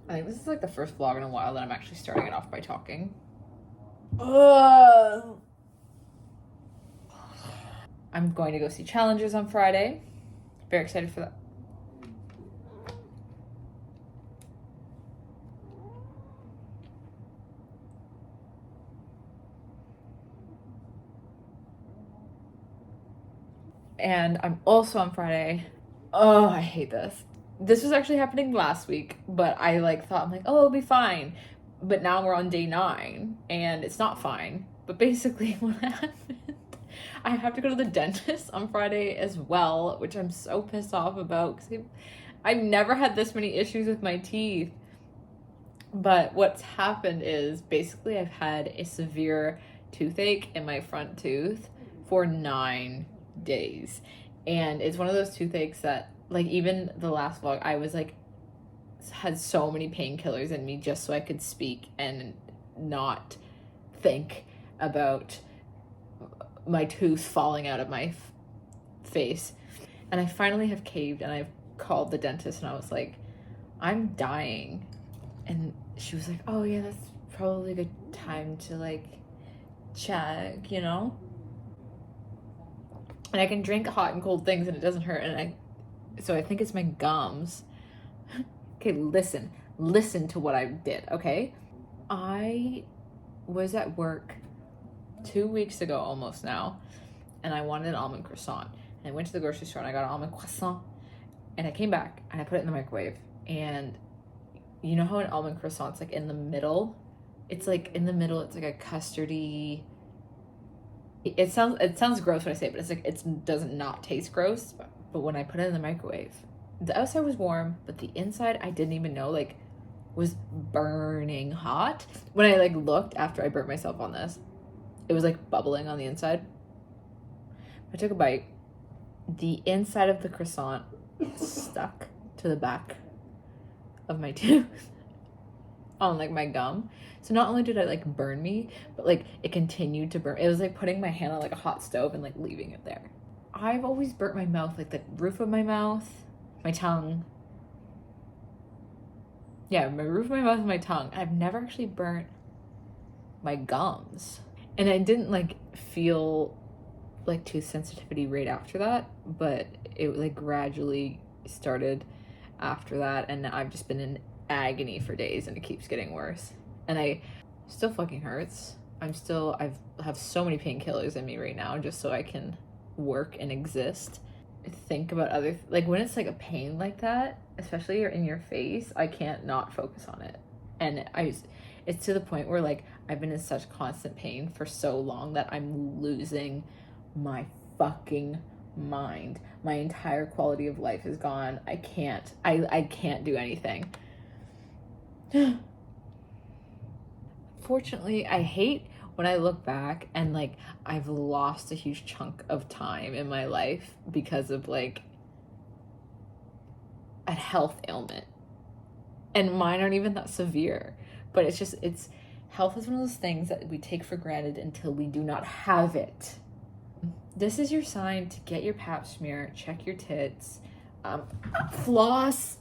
I think this is like the first vlog in a while that I'm actually starting it off by talking. I'm going to go see Challengers on Friday. Very excited for that. And I'm also on Friday. Oh, I hate this. This was actually happening last week, but I thought, I'm like, oh, it'll be fine. But now we're on day 9 and it's not fine. But basically what happened, I have to go to the dentist on Friday as well, which I'm so pissed off about because I've never had this many issues with my teeth. But what's happened is basically I've had a severe toothache in my front tooth for 9 days. And it's one of those toothaches that, like, even the last vlog, I was like, had so many painkillers in me just so I could speak and not think about my tooth falling out of my face. And I finally have caved and I've called the dentist and I was like, I'm dying. And she was like, oh yeah, that's probably a good time to like check, you know? And I can drink hot and cold things and it doesn't hurt. So I think it's my gums. Okay, listen to what I did, okay? I was at work 2 weeks ago almost now, and I wanted an almond croissant. And I went to the grocery store and I got an almond croissant. And I came back and I put it in the microwave. And you know how an almond croissant's like in the middle? It's like in the middle, it's like a custardy. It sounds gross when I say it, but it's like it doesn't not taste gross. But when I put it in the microwave, the outside was warm, but the inside I didn't even know like was burning hot. When I like looked after I burnt myself on this, it was like bubbling on the inside. I took a bite. The inside of the croissant stuck to the back of my tooth on like my gum. So not only did it like burn me, but like it continued to burn. It was like putting my hand on like a hot stove and like leaving it there. I've always burnt my mouth, like the roof of my mouth, my tongue. Yeah, my roof of my mouth and my tongue. I've never actually burnt my gums. And I didn't like feel like tooth sensitivity right after that, but it like gradually started after that, and I've just been in agony for days and it keeps getting worse. And I still fucking hurts. I have so many painkillers in me right now just so I can work and exist. Think about other like when it's like a pain like that, especially in your face, I can't not focus on it. And it's to the point where like I've been in such constant pain for so long that I'm losing my fucking mind. My entire quality of life is gone. I can't do anything. Fortunately, I hate when I look back and like I've lost a huge chunk of time in my life because of like a health ailment. And mine aren't even that severe, but it's health is one of those things that we take for granted until we do not have it. This is your sign to get your pap smear, check your tits, floss.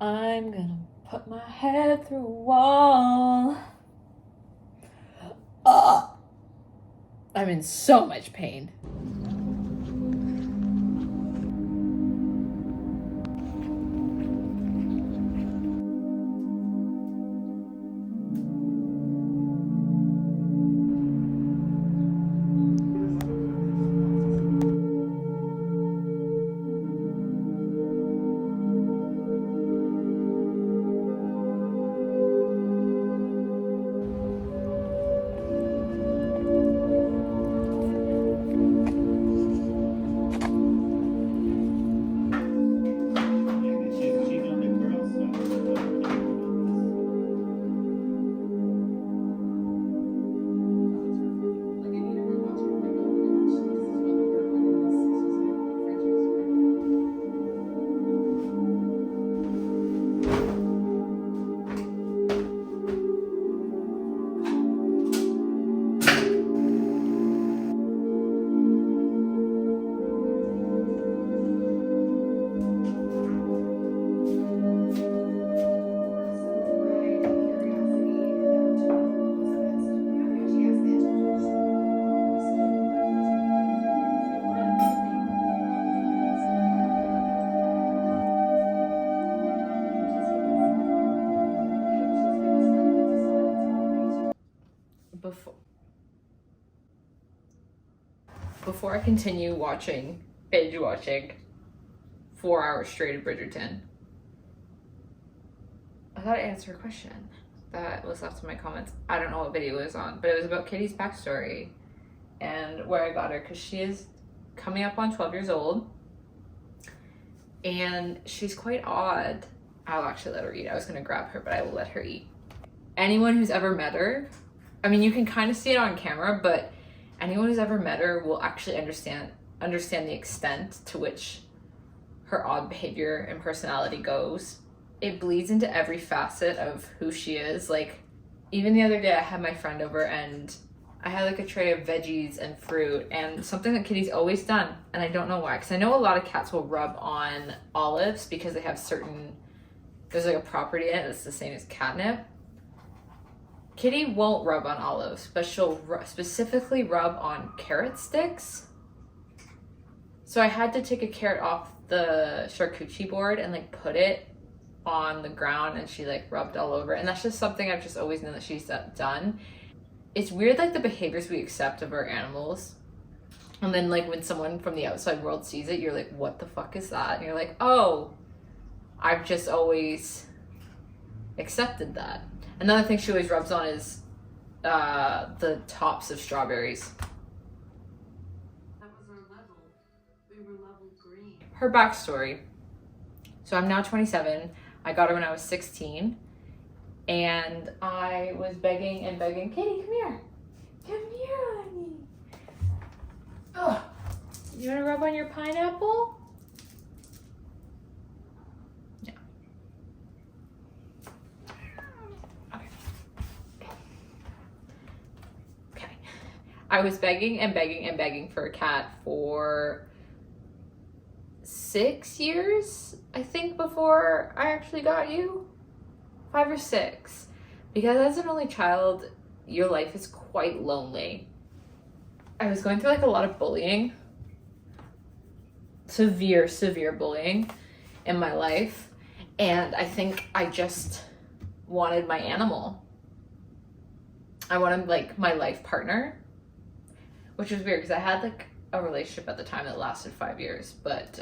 I'm gonna put my head through a wall. Ugh. I'm in so much pain. before I continue binge watching 4 hours straight of Bridgerton, I thought I answered a question that was left in my comments. I don't know what video it was on, but it was about Kitty's backstory and where I got her, because she is coming up on 12 years old and she's quite odd. I'll actually let her eat. I was gonna grab her, but I will let her eat. Anyone who's ever met her, I mean, you can kind of see it on camera, but anyone who's ever met her will actually understand the extent to which her odd behavior and personality goes. It bleeds into every facet of who she is. Like, even the other day I had my friend over and I had like a tray of veggies and fruit, and something that Kitty's always done, and I don't know why, because I know a lot of cats will rub on olives because they have there's like a property in it that's the same as catnip. Kitty won't rub on olives, but she'll specifically rub on carrot sticks. So I had to take a carrot off the charcuterie board and like put it on the ground, and she like rubbed all over. And that's just something I've just always known that she's done. It's weird, like the behaviors we accept of our animals. And then like when someone from the outside world sees it, you're like, what the fuck is that? And you're like, oh, I've just always accepted that. Another thing she always rubs on is the tops of strawberries. That was our level. We were level green. Her backstory. So I'm now 27. I got her when I was 16. And I was begging and begging, Kitty, come here. Come here, honey. Oh, you want to rub on your pineapple? Yeah. Okay. I was begging and begging and begging for a cat for 6 years, I think, before I actually got you. 5 or 6. Because as an only child, your life is quite lonely. I was going through like a lot of bullying. Severe bullying in my life. And I think I just wanted my animal. I wanted like my life partner. Which was weird because I had like a relationship at the time that lasted 5 years. But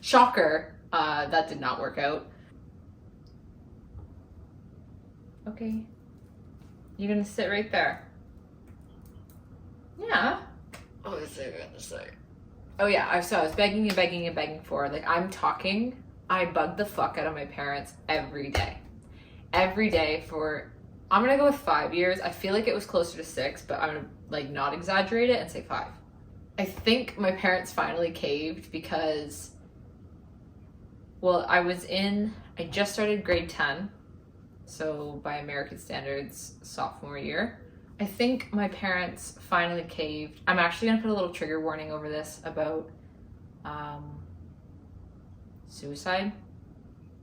shocker, that did not work out. Okay. You're gonna sit right there. Yeah. Oh, is there on the side? Oh yeah, I was begging and begging and begging for, like, I bugged the fuck out of my parents every day. Every day for, I'm gonna go with 5 years. I feel like it was closer to 6, but I'm gonna like not exaggerate it and say 5. I think my parents finally caved because, well, I just started grade 10. So by American standards, sophomore year. I think my parents finally caved. I'm actually gonna put a little trigger warning over this about suicide.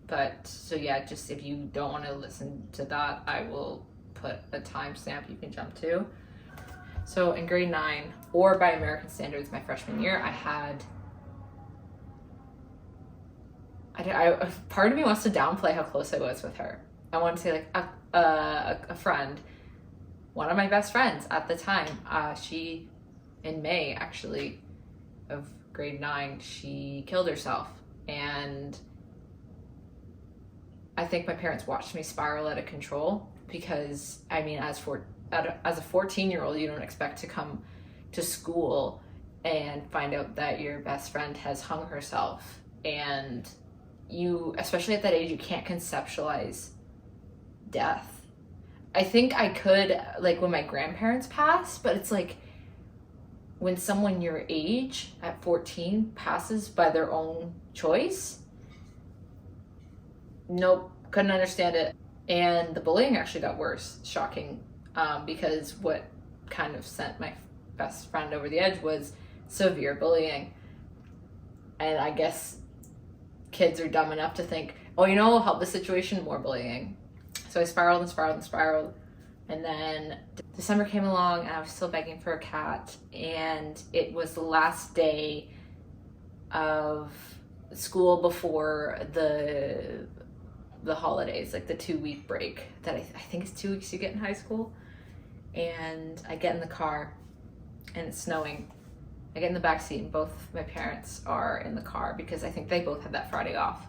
But so yeah, just if you don't want to listen to that, I will put a timestamp you can jump to. So in grade 9, or by American standards, my freshman year, part of me wants to downplay how close I was with her. I want to say like a friend, one of my best friends at the time. She, in May actually, of grade 9, she killed herself, and I think my parents watched me spiral out of control because I mean, as a 14-year-old, you don't expect to come to school and find out that your best friend has hung herself, and you, especially at that age, you can't conceptualize death. I think I could, like, when my grandparents passed, but it's like when someone your age at 14 passes by their own choice, nope, couldn't understand it. And the bullying actually got worse, shocking, because what kind of sent my best friend over the edge was severe bullying. And I guess kids are dumb enough to think, oh, you know what will help the situation? More bullying. So I spiraled and spiraled and spiraled. And then December came along and I was still begging for a cat. And it was the last day of school before the holidays, like the 2-week break that I think it's 2 weeks you get in high school. And I get in the car and it's snowing. I get in the back seat and both my parents are in the car because I think they both had that Friday off.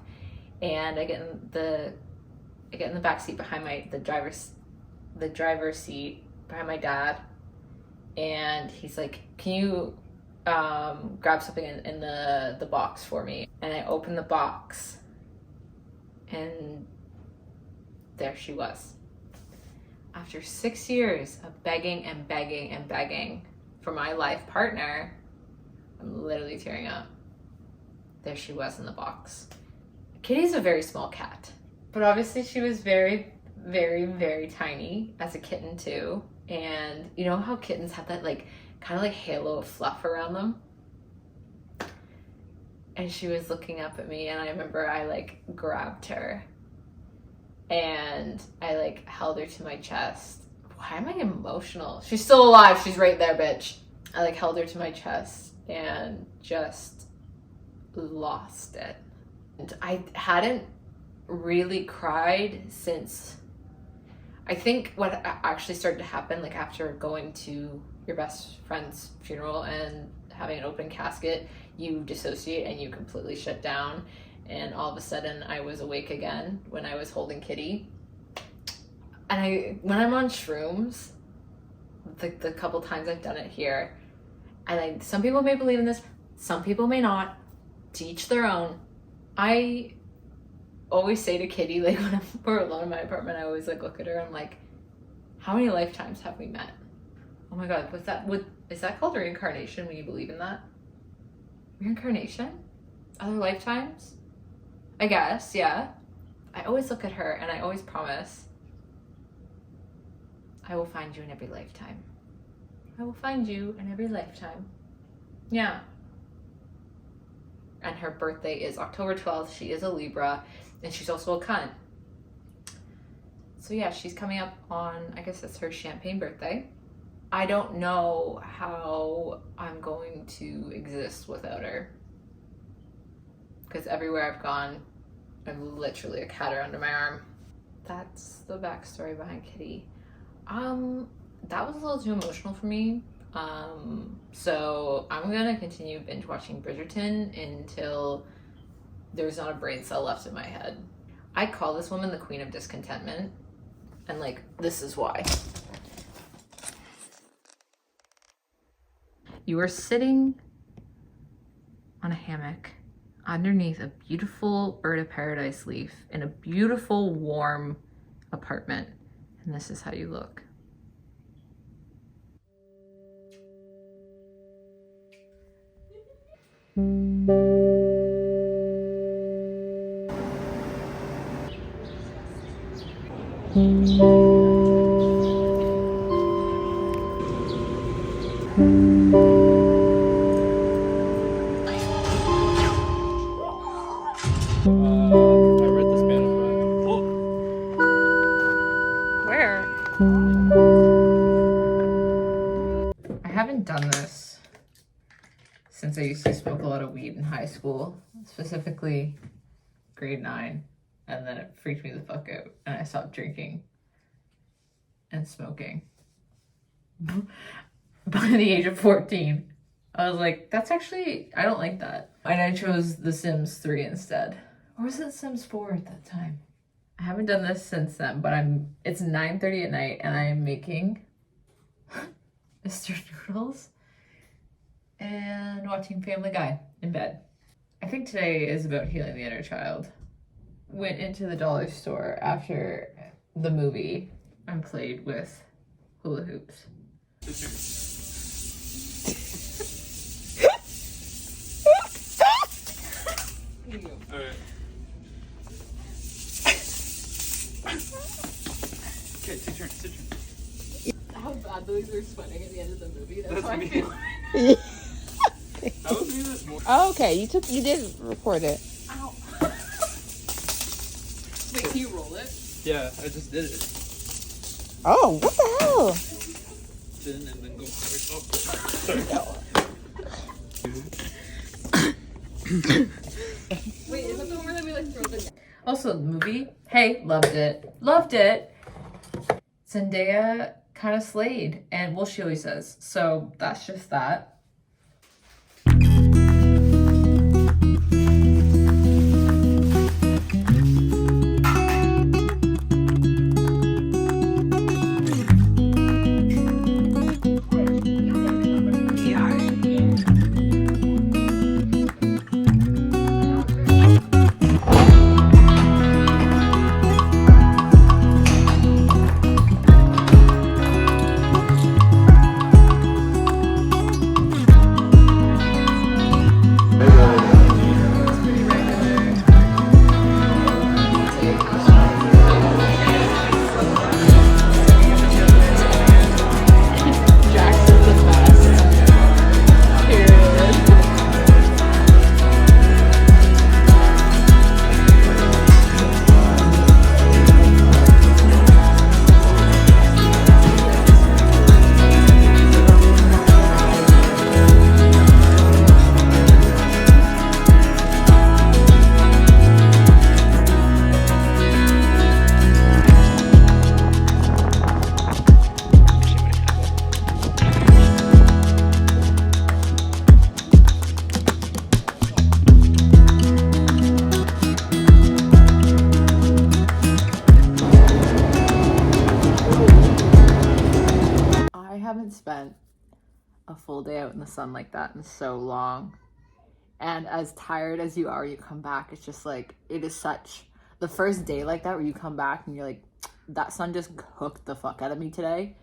And I get in the back seat behind the driver's seat behind my dad, and he's like, "Can you grab something in the box for me?" And I open the box, and there she was. After 6 years of begging and begging and begging for my life partner, I'm literally tearing up. There she was in the box. Kitty's a very small cat, but obviously she was very, very, very tiny as a kitten too. And you know how kittens have that like kind of like halo of fluff around them? And she was looking up at me, and I remember I like grabbed her and I like held her to my chest. Why am I emotional? She's still alive. She's right there, bitch. I like held her to my chest and just lost it. And I hadn't really cried since, I think what actually started to happen, like after going to your best friend's funeral and having an open casket, you dissociate and you completely shut down. And all of a sudden I was awake again when I was holding Kitty. And when I'm on shrooms, the couple times I've done it here, and some people may believe in this, some people may not, to each their own. I always say to Kitty, like when we're alone in my apartment, I always like look at her, I'm like, how many lifetimes have we met? Oh my God, is that called reincarnation when you believe in that? Reincarnation? Other lifetimes? I guess, yeah. I always look at her and I always promise, I will find you in every lifetime. I will find you in every lifetime. Yeah. And her birthday is October 12th. She is a Libra, and she's also a cunt. So yeah, she's coming up on, I guess that's her champagne birthday. I don't know how I'm going to exist without her, because everywhere I've gone, I'm literally a cat under my arm. That's the backstory behind Kitty. That was a little too emotional for me. So I'm gonna continue binge watching Bridgerton until there's not a brain cell left in my head. I call this woman the queen of discontentment, and like, this is why. You are sitting on a hammock underneath a beautiful bird of paradise leaf in a beautiful warm apartment, and this is how you look. I read the Spanish one. Where? I haven't done this since I used to smoke a lot of weed in high school, specifically grade 9, and then it freaked me the fuck out and I stopped drinking and smoking. By the age of 14, I was like, that's actually, I don't like that. And I chose The Sims 3 instead. Or was it Sims 4 at that time? I haven't done this since then, but it's 9:30 at night and I'm making Mr. Noodles and watching Family Guy in bed. I think today is about healing the inner child. Went into the dollar store after the movie and played with hula hoops. Alright. Okay, take turn. How badly we were sweating at the end of the movie. That's how I me. feel. That was me this morning. Oh, okay. You did record it. Ow. Wait, can you roll it? Yeah, I just did it. Oh, what the hell? Then and then go sorry. Wait, is that the one where we like throw the... Also, the movie, hey, loved it. Loved it. Zendaya kind of slayed, and well, she always says. So that's just that. a full day out in the sun like that in so long. And as tired as you are, you come back, it's just like, it is such, the first day like that where you come back and you're like, that sun just cooked the fuck out of me today.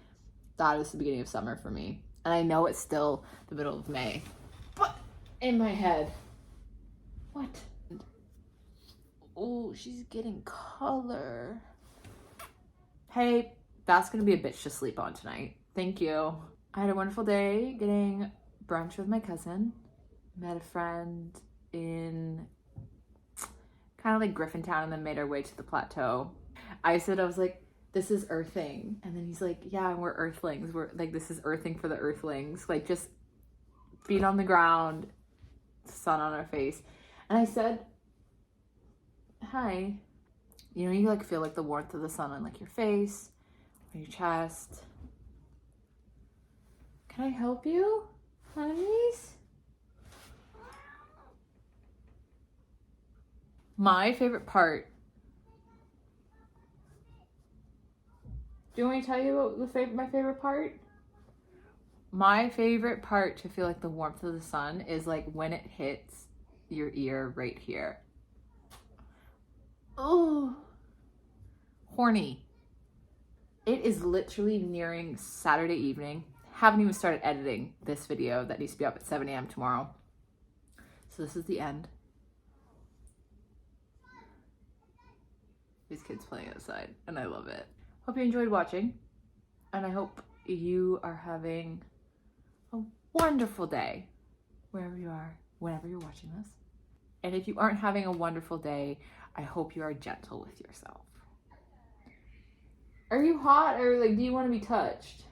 That is the beginning of summer for me. And I know it's still the middle of May, but in my head, what? Oh, she's getting color. Hey, that's gonna be a bitch to sleep on tonight. Thank you. I had a wonderful day getting brunch with my cousin. Met a friend in kind of like Griffintown and then made our way to the plateau. I was like, this is earthing. And then he's like, yeah, we're earthlings. We're like, this is earthing for the earthlings. Like just feet on the ground, sun on our face. And I said, hi. You know, you like feel like the warmth of the sun on like your face or your chest. Can I help you, honeys? My favorite part. Do you want me to tell you about my favorite part? My favorite part to feel like the warmth of the sun is like when it hits your ear right here. Oh, horny. It is literally nearing Saturday evening. Haven't even started editing this video that needs to be up at 7 a.m. tomorrow. So this is the end. These kids playing outside and I love it. Hope you enjoyed watching and I hope you are having a wonderful day wherever you are, whenever you're watching this. And if you aren't having a wonderful day, I hope you are gentle with yourself. Are you hot or like do you want to be touched?